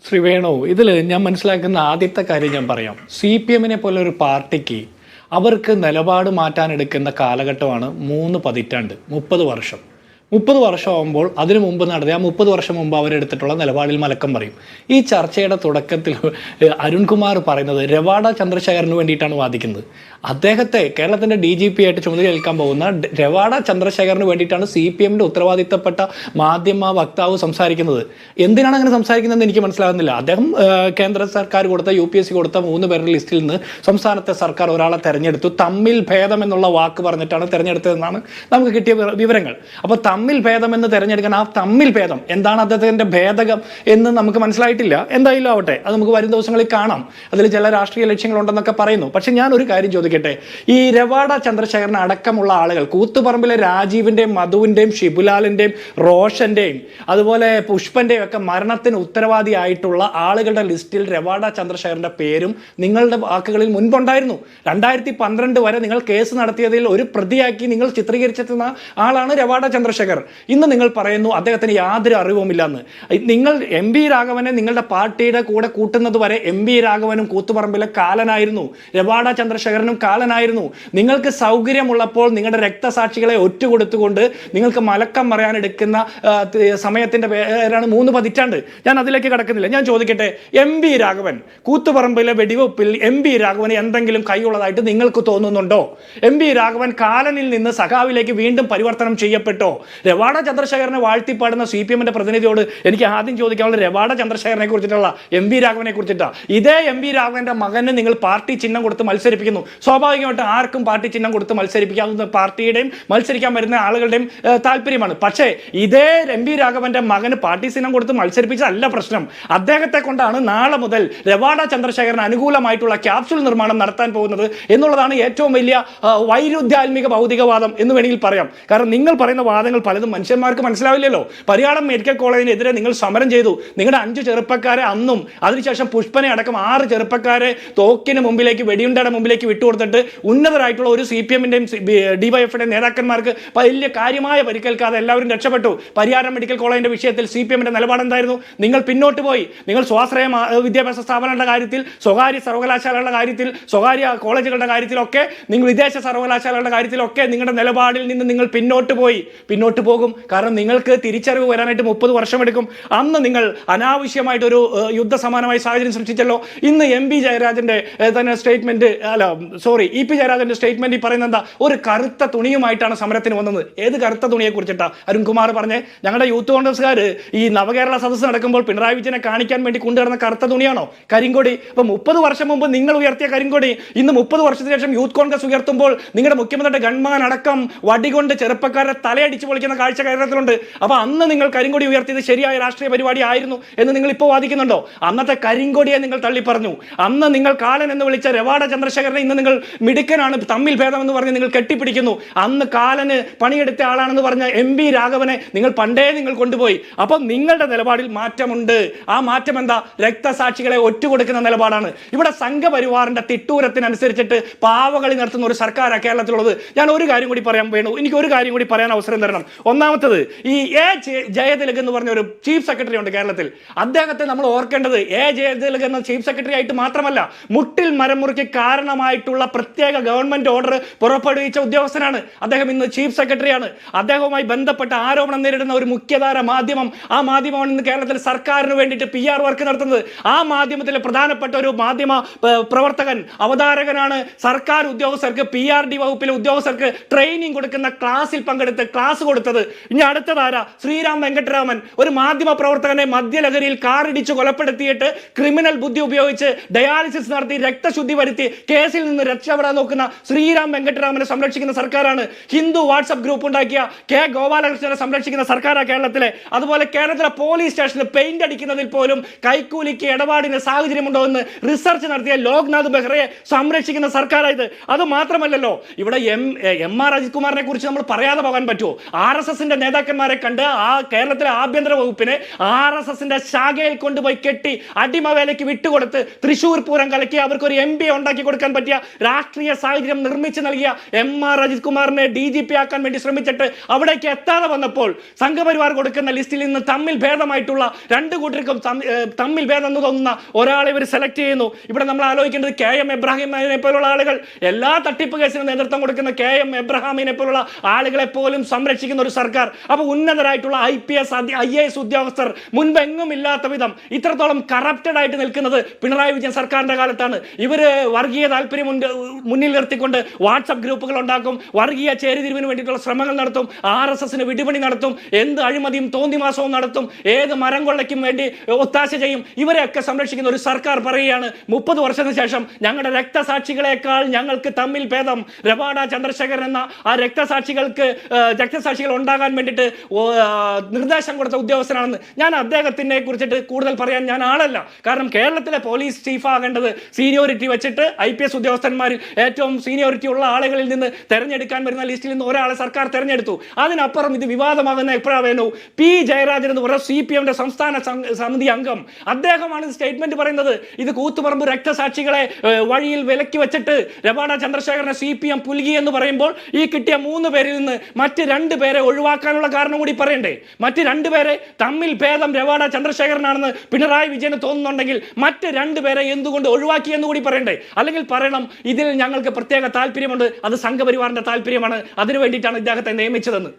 ശ്രീ വേണു, ഇതിൽ ഞാൻ മനസ്സിലാക്കുന്ന ആദ്യത്തെ കാര്യം ഞാൻ പറയാം. CPM-നെ പോലെ ഒരു പാർട്ടിക്ക് അവർക്ക് നിലപാട് മാറ്റാനെടുക്കുന്ന കാലഘട്ടമാണ് 3 പതിറ്റാണ്ട്, 30 വർഷം. 30 വർഷമാകുമ്പോൾ അതിനു മുമ്പ് നടത്തിയ 30 വർഷം മുമ്പ് അവരെടുത്തിട്ടുള്ള നിലപാടിൽ മലക്കം പറയും. ഈ ചർച്ചയുടെ തുടക്കത്തിൽ അരുൺകുമാർ പറയുന്നത് രവാഡ ചന്ദ്രശേഖറിന് വേണ്ടിയിട്ടാണ് വാദിക്കുന്നത്. അദ്ദേഹത്തെ കേരളത്തിൻ്റെ DGP ആയിട്ട് ചുമതലയേൽക്കാൻ പോകുന്ന രവാഡ ചന്ദ്രശേഖറിന് വേണ്ടിയിട്ടാണ് CPM-ന്റെ ഉത്തരവാദിത്തപ്പെട്ട മാധ്യമ വക്താവ് സംസാരിക്കുന്നത്. എന്തിനാണ് അങ്ങനെ സംസാരിക്കുന്നതെന്ന് എനിക്ക് മനസ്സിലാകുന്നില്ല. അദ്ദേഹം കേന്ദ്ര സർക്കാർ കൊടുത്ത UPSC കൊടുത്ത 3 പേരുടെ ലിസ്റ്റിൽ നിന്ന് സംസ്ഥാനത്തെ സർക്കാർ ഒരാളെ തെരഞ്ഞെടുത്തു. തമ്മിൽ ഭേദം എന്നുള്ള വാക്ക് പറഞ്ഞിട്ടാണ് തെരഞ്ഞെടുത്തതെന്നാണ് നമുക്ക് കിട്ടിയ വിവരങ്ങൾ. അപ്പോൾ തമ്മിൽ ഭേദം എന്ന് തിരഞ്ഞെടുക്കാൻ ആ തമ്മിൽ ഭേദം എന്താണ്, അദ്ദേഹത്തിൻ്റെ ഭേദകം എന്ന് നമുക്ക് മനസ്സിലായിട്ടില്ല. എന്തായാലും ആവട്ടെ, അത് നമുക്ക് വരും ദിവസങ്ങളിൽ കാണാം. അതിൽ ചില രാഷ്ട്രീയ ലക്ഷ്യങ്ങളുണ്ടെന്നൊക്കെ പറയുന്നു. പക്ഷെ ഞാൻ ഒരു കാര്യം ചോദിക്കട്ടെ, ഈ രവാഡ ചന്ദ്രശേഖരൻ അടക്കമുള്ള ആളുകൾ, കൂത്തുപറമ്പിലെ രാജീവിൻ്റെയും മധുവിൻ്റെയും ഷിബുലാലിൻ്റെയും റോഷൻ്റെയും അതുപോലെ പുഷ്പൻ്റെയും ഒക്കെ മരണത്തിന് ഉത്തരവാദിയായിട്ടുള്ള ആളുകളുടെ ലിസ്റ്റിൽ രവാഡ ചന്ദ്രശേഖരൻ്റെ പേരും നിങ്ങളുടെ വാക്കുകളിൽ മുൻപുണ്ടായിരുന്നു. 2012 വരെ നിങ്ങൾ കേസ് നടത്തിയതിൽ ഒരു പ്രതിയാക്കി നിങ്ങൾ ചിത്രീകരിച്ചെത്തുന്ന ആളാണ് രവാഡ ചന്ദ്രശേഖർ. ഇന്ന് നിങ്ങൾ പറയുന്നു അദ്ദേഹത്തിന് യാതൊരു അറിവുമില്ലെന്ന്. നിങ്ങൾ MP രാഘവനെ നിങ്ങളുടെ പാർട്ടിയുടെ കൂടെ കൂട്ടുന്നത് വരെ MP രാഘവനും കൂത്തുപറമ്പിലെ കാലനായിരുന്നു, രവാഡ ചന്ദ്രശേഖരനും കാലനായിരുന്നു. നിങ്ങൾക്ക് സൗകര്യമുള്ളപ്പോൾ നിങ്ങളുടെ രക്തസാക്ഷികളെ ഒറ്റുകൊടുത്തുകൊണ്ട് നിങ്ങൾക്ക് മലക്കം പറയാനെടുക്കുന്ന സമയത്തിന്റെ പേരാണ് 3 പതിറ്റാണ്ട്. ഞാൻ അതിലേക്ക് കടക്കുന്നില്ല. ഞാൻ ചോദിക്കട്ടെ, MP രാഘവൻ കൂത്തുപറമ്പിലെ വെടിവെപ്പിൽ MP രാഘവന് എന്തെങ്കിലും കൈയുള്ളതായിട്ട് നിങ്ങൾക്ക് തോന്നുന്നുണ്ടോ? MP രാഘവൻ കാലനിൽ നിന്ന് സഖാവിലേക്ക് വീണ്ടും പരിവർത്തനം ചെയ്യപ്പെട്ടോ? രവാഡ ചന്ദ്രശേഖരനെ വാഴ്ത്തിപ്പാടുന്ന CPM-ന്റെ പ്രതിനിധിയോട് എനിക്ക് ആദ്യം ചോദിക്കാനുള്ള രവാഡ ചന്ദ്രശേഖരനെ കുറിച്ചിട്ടുള്ള MP രാഘവനെ കുറിച്ചിട്ടാണ്. ഇതേ MP രാഘവന്റെ മകന് നിങ്ങൾ പാർട്ടി ചിഹ്നം കൊടുത്ത് മത്സരിപ്പിക്കുന്നു. സ്വാഭാവികമായിട്ട് ആർക്കും പാർട്ടി ചിഹ്നം കൊടുത്ത് മത്സരിപ്പിക്കാവുന്ന പാർട്ടിയുടെയും മത്സരിക്കാൻ വരുന്ന ആളുകളുടെയും താല്പര്യമാണ്. പക്ഷേ ഇതേ MP രാഘവന്റെ മകന് പാർട്ടി ചിഹ്നം കൊടുത്ത് മത്സരിപ്പിച്ചതല്ല പ്രശ്നം. അദ്ദേഹത്തെ കൊണ്ടാണ് നാളെ മുതൽ രവാഡ ചന്ദ്രശേഖരന് അനുകൂലമായിട്ടുള്ള ക്യാപ്സ്യൂൾ നിർമ്മാണം നടത്താൻ പോകുന്നത് എന്നുള്ളതാണ് ഏറ്റവും വലിയ വൈരുദ്ധ്യാത്മിക ഭൗതികവാദം എന്ന് വേണമെങ്കിൽ പറയാം. കാരണം നിങ്ങൾ പറയുന്ന വാദങ്ങൾ പലതും മനുഷ്യന്മാർക്ക് മനസ്സിലാവില്ലല്ലോ. പരിയാളം മെഡിക്കൽ കോളേജിനെതിരെ നിങ്ങൾ സമരം ചെയ്തു. നിങ്ങളുടെ 5 ചെറുപ്പക്കാരെ അന്നും അതിനുശേഷം പുഷ്പനെ അടക്കം 6 ചെറുപ്പക്കാരെ തോക്കിന് മുമ്പിലേക്ക്, വെടിയുണ്ടയുടെ മുമ്പിലേക്ക് വിട്ടുകൊടുത്തിട്ട് ഉന്നതരായിട്ടുള്ള ഒരു CPM-ന്റെയും DYF-ന്റെയും നേതാക്കന്മാർക്ക് വലിയ കാര്യമായ പരിക്കേൽക്കാതെ എല്ലാവരും രക്ഷപ്പെട്ടു. പരിയാരം മെഡിക്കൽ കോളേജിന്റെ വിഷയത്തിൽ CPM-ന്റെ നിലപാട് എന്തായിരുന്നു? നിങ്ങൾ പിന്നോട്ട് പോയി. നിങ്ങൾ സ്വാശ്രയ വിദ്യാഭ്യാസ സ്ഥാപനങ്ങളുടെ കാര്യത്തിൽ, സ്വകാര്യ സർവകലാശാലകളുടെ കാര്യത്തിൽ, സ്വകാര്യ കോളേജുകളുടെ കാര്യത്തിലൊക്കെ, നിങ്ങൾ വിദേശ സർവകലാശാലകളുടെ കാര്യത്തിലൊക്കെ നിങ്ങളുടെ നിലപാടിൽ നിന്ന് നിങ്ങൾ പിന്നോട്ട് പോകും. കാരണം നിങ്ങൾക്ക് തിരിച്ചറിവ് വരാനായിട്ട് 30 വർഷമെടുക്കും. അന്ന് നിങ്ങൾ അനാവശ്യമായിട്ടൊരു യുദ്ധസമാനമായ സാഹചര്യം സൃഷ്ടിച്ചല്ലോ. ഇന്ന് EP ജയരാജന്റെ തന്നെ സ്റ്റേറ്റ്മെന്റ്, EP ജയരാജന്റെ സ്റ്റേറ്റ്മെന്റ് പറയുന്നത് എന്താ? ഒരു കറുത്ത തുണിയുമായിട്ടാണ് സമരത്തിന് വന്നത്. ഏത് കറുത്ത തുണിയെ കുറിച്ചിട്ടാണ് അരുൺകുമാർ പറഞ്ഞേ? ഞങ്ങളുടെ യൂത്ത് കോൺഗ്രസ്സുകാർ ഈ നവകേരള സദസ്സ് നടക്കുമ്പോൾ പിണറായി വിജയനെ കാണിക്കാൻ വേണ്ടി കൊണ്ടുവരുന്ന കറുത്ത തുണിയാണോ കരിങ്കൊടി? അപ്പൊ 30 വർഷം മുമ്പ് നിങ്ങൾ ഉയർത്തിയ കരിങ്കൊടി ഇന്ന് 30 വർഷത്തിന് ശേഷം യൂത്ത് കോൺഗ്രസ് ഉയർത്തുമ്പോൾ നിങ്ങളുടെ മുഖ്യമന്ത്രിയുടെ ഗൺമാൻ അടക്കം വടികൊണ്ട് ചെറുപ്പക്കാരെ തലയടിച്ച് പൊളിക്കുന്ന കാഴ്ച കേരളത്തിലുണ്ട്. അപ്പൊ അന്ന് നിങ്ങൾ കരിങ്കൊടി ഉയർത്തിയത് ശരിയായ രാഷ്ട്രീയ പരിപാടി ആയിരുന്നു എന്ന് നിങ്ങൾ ഇപ്പോൾ വാദിക്കുന്നുണ്ടോ? അന്നത്തെ കരിങ്കൊടിയെ നിങ്ങൾ തള്ളിപ്പറഞ്ഞു. അന്ന് നിങ്ങൾ കാലൻ എന്ന് വിളിച്ച രവാഡ ചന്ദ്രശേഖരനെ ഇന്ന് നിങ്ങൾ മിടുക്കനാണ്, തമ്മിൽ ഭേദം എന്ന് പറഞ്ഞ് നിങ്ങൾ കെട്ടിപ്പിടിക്കുന്നു. അന്ന് കാലന് പണിയെടുത്ത ആളാണെന്ന് പറഞ്ഞ MP രാഘവനെ നിങ്ങൾ പണ്ടേ കൊണ്ടുപോയി. അപ്പം നിങ്ങളുടെ നിലപാടിൽ മാറ്റമുണ്ട്. ആ മാറ്റം എന്താ? രക്തസാക്ഷികളെ ഒറ്റുകൊടുക്കുന്ന നിലപാടാണ്. ഇവിടെ സംഘപരിവാറിന്റെ തിട്ടൂരത്തിനനുസരിച്ചിട്ട് പാവകളി നടത്തുന്ന ഒരു സർക്കാരാണ് കേരളത്തിലുള്ളത്. ഞാൻ ഒരു കാര്യം കൂടി പറയാൻ വേണു, എനിക്ക് ഒരു കാര്യം കൂടി പറയാൻ അവസരം തരണം. ഒന്നാമത്തത്, ഈ ജയതിലക് എന്ന് പറഞ്ഞ ഒരു ചീഫ് സെക്രട്ടറി ഉണ്ട് കേരളത്തിൽ. അദ്ദേഹത്തെ നമ്മൾ ഓർക്കേണ്ടത് ജയതിലക് എന്ന ചീഫ് സെക്രട്ടറി ആയിട്ട് മാത്രമല്ല, മുട്ടിൽ മരം മുറിക്ക് കാരണമായിട്ടുള്ള പ്രത്യേക ഗവൺമെന്റ് ഓർഡർ പുറപ്പെടുവിച്ച ഉദ്യോഗസ്ഥനാണ് അദ്ദേഹം. ഇന്ന് ചീഫ് സെക്രട്ടറിയാണ്. അദ്ദേഹവുമായി ബന്ധപ്പെട്ട ആരോപണം നേരിടുന്ന ഒരു മുഖ്യധാര മാധ്യമം, ആ മാധ്യമമാണ് ഇന്ന് കേരളത്തിൽ സർക്കാരിന് വേണ്ടിയിട്ട് PR വർക്ക് നടത്തുന്നത്. ആ മാധ്യമത്തിലെ പ്രധാനപ്പെട്ട ഒരു മാധ്യമ പ്രവർത്തകൻ, അവതാരകനാണ് സർക്കാർ ഉദ്യോഗസ്ഥർക്ക്, PRD വകുപ്പിലെ ഉദ്യോഗസ്ഥർക്ക് ട്രെയിനിങ് കൊടുക്കുന്ന ക്ലാസ്സിൽ പങ്കെടുത്ത് ക്ലാസ് കൊടുത്തത്. ഇനി അടുത്തതാര? ശ്രീരാം വെങ്കട്ടരാമൻ, ഒരു മാധ്യമ പ്രവർത്തകനെ മദ്യലഹരിയിൽ കാറിടിച്ച് കൊലപ്പെടുത്തിയിട്ട് ക്രിമിനൽ ബുദ്ധി ഉപയോഗിച്ച് ഡയാലിസിസ് നടത്തി രക്തശുദ്ധി വരുത്തി കേസിൽ നിന്ന് രക്ഷപ്പെടാൻ നോക്കുന്ന ശ്രീരാം വെങ്കട്ടരാമനെ സംരക്ഷിക്കുന്ന സർക്കാരാണ്. ഹിന്ദു വാട്സ്ആപ്പ് ഗ്രൂപ്പ് ഉണ്ടാക്കിയ K ഗോപാലകൃഷ്ണനെ സംരക്ഷിക്കുന്ന സർക്കാരാണ് കേരളത്തിലെ. അതുപോലെ കേരളത്തിലെ പോലീസ് സ്റ്റേഷനിൽ പെയിന്റ് അടിക്കുന്നതിൽ പോലും കൈക്കൂലിക്ക് ഇടപാടിന് സാഹചര്യമുണ്ടോ എന്ന് റിസർച്ച് നടത്തിയ ലോക്നാഥ് ബെഹ്റയെ സംരക്ഷിക്കുന്ന സർക്കാരായത്. അത് മാത്രമല്ലല്ലോ, ഇവിടെ MR അജിത് കുമാറിനെ കുറിച്ച് നമ്മൾ പറയാതെ പോകാൻ പറ്റുമോ? RSSന്റെ നേതാക്കന്മാരെ കണ്ട് ആ കേരളത്തിലെ ആഭ്യന്തര വകുപ്പിനെ RSSന്റെ ശാഖയിൽ കൊണ്ടുപോയി കെട്ടി അടിമവേലയ്ക്ക് വിട്ടുകൊടുത്ത് തൃശ്ശൂർ പൂരം കലക്കി അവർക്ക് ഒരു MBA ഉണ്ടാക്കി കൊടുക്കാൻ പറ്റിയ രാഷ്ട്രീയ സാഹചര്യം നിർമ്മിച്ചു നൽകിയ MR അജിത് കുമാറിനെ DGP ആക്കാൻ വേണ്ടി ശ്രമിച്ചിട്ട് അവിടേക്ക് എത്താതെ വന്നപ്പോൾ സംഘപരിവാർ കൊടുക്കുന്ന ലിസ്റ്റിൽ നിന്ന് തമ്മിൽ ഭേദമായിട്ടുള്ള രണ്ട് കൂട്ടർക്കും തമ്മിൽ ഭേദം എന്ന് തോന്നുന്ന ഒരാളെ ഇവർ സെലക്ട് ചെയ്യുന്നു. ഇവിടെ നമ്മൾ ആലോചിക്കേണ്ടത് KM എബ്രാഹിമിനെ പോലുള്ള ആളുകൾ, എല്ലാ തട്ടിപ്പ് കേസിനും നേതൃത്വം കൊടുക്കുന്ന KM എബ്രഹാമിനെ പോലുള്ള ആളുകളെ പോലും സംരക്ഷിക്കുന്ന ഒരു സർക്കാർ. അപ്പോൾ ഉന്നതരായിട്ടുള്ള IPS IAS ഉദ്യോഗസ്ഥർ മുൻപെങ്ങും ഇല്ലാത്ത വിധം ഇത്രത്തോളം കറപ്റ്റഡ് ആയിട്ട് നിൽക്കുന്നത് പിണറായി വിജയൻ സർക്കാരിന്റെ കാലത്താണ്. ഇവര് വർഗീയ താല്പര്യം മുന്നിൽ നിർത്തിക്കൊണ്ട് വാട്സപ്പ് ഗ്രൂപ്പുകൾ ഉണ്ടാക്കും, വർഗീയ ചേരിതിരിവിന് വേണ്ടിയിട്ടുള്ള ശ്രമങ്ങൾ നടത്തും, RSSന് വിടുപണി നടത്തും, എന്ത് അഴിമതിയും തോന്നിമാസവും നടത്തും, ഏത് മരം കൊള്ളയ്ക്കും വേണ്ടി ഒത്താശ ചെയ്യും. ഇവരെയൊക്കെ സംരക്ഷിക്കുന്ന ഒരു സർക്കാർ പറയുകയാണ് 30 വർഷത്തിന് ശേഷം ഞങ്ങളുടെ രക്തസാക്ഷികളെക്കാൾ ഞങ്ങൾക്ക് തമ്മിൽ ഭേദം രവാഡ ചന്ദ്രശേഖരൻ എന്ന ആ രക്തസാക്ഷികൾ ഉണ്ടാകാൻ വേണ്ടിയിട്ട് നിർദ്ദേശം കൊടുത്ത ഉദ്യോഗസ്ഥനാണെന്ന്. ഞാൻ അദ്ദേഹത്തിനെ കുറിച്ചിട്ട് കൂടുതൽ പറയാൻ ഞാൻ ആളല്ല. കാരണം കേരളത്തിലെ പോലീസ് ചീഫ് ആകേണ്ടത് സീനിയോറിറ്റി വെച്ചിട്ട് IPS ഉദ്യോഗസ്ഥന്മാരിൽ ഏറ്റവും സീനിയോറിറ്റി ഉള്ള ആളുകളിൽ നിന്ന് തെരഞ്ഞെടുക്കാൻ വരുന്ന ലിസ്റ്റിൽ നിന്ന് ഒരാളെ സർക്കാർ തെരഞ്ഞെടുത്തു. അതിനപ്പുറം ഇത് വിവാദമാകുന്ന എപ്പോഴാണോ P ജയരാജൻ എന്ന് പറയുന്ന CPMന്റെ സംസ്ഥാന സമിതി അംഗം, അദ്ദേഹമാണ് സ്റ്റേറ്റ്മെന്റ് പറയുന്നത്. ഇത് കൂത്തുപറമ്പ് രക്തസാക്ഷികളെ വഴിയിൽ വിലക്കി വെച്ചിട്ട് രവാഡ ചന്ദ്രശേഖരനെ CPM പുൽകി എന്ന് പറയുമ്പോൾ ഈ കിട്ടിയ 3 പേരിൽ നിന്ന് മറ്റ് 2 പേരെ ഒഴിവാക്കാനുള്ള കാരണം കൂടി പറയണ്ടേ? മറ്റ് 2 പേരെ തമ്മിൽ ഭേദം രവാഡ ചന്ദ്രശേഖരനാണെന്ന് പിണറായി വിജയന് തോന്നുന്നുണ്ടെങ്കിൽ മറ്റ് 2 പേരെ എന്തുകൊണ്ട് ഒഴിവാക്കി എന്ന് കൂടി പറയണ്ടേ? അല്ലെങ്കിൽ പറയണം ഇതിൽ ഞങ്ങൾക്ക് പ്രത്യേക താല്പര്യമുണ്ട്, അത് സംഘപരിവാറിന്റെ താല്പര്യമാണ്, അതിനു വേണ്ടിയിട്ടാണ് ഇദ്ദേഹത്തെ നിയമിച്ചതെന്ന്.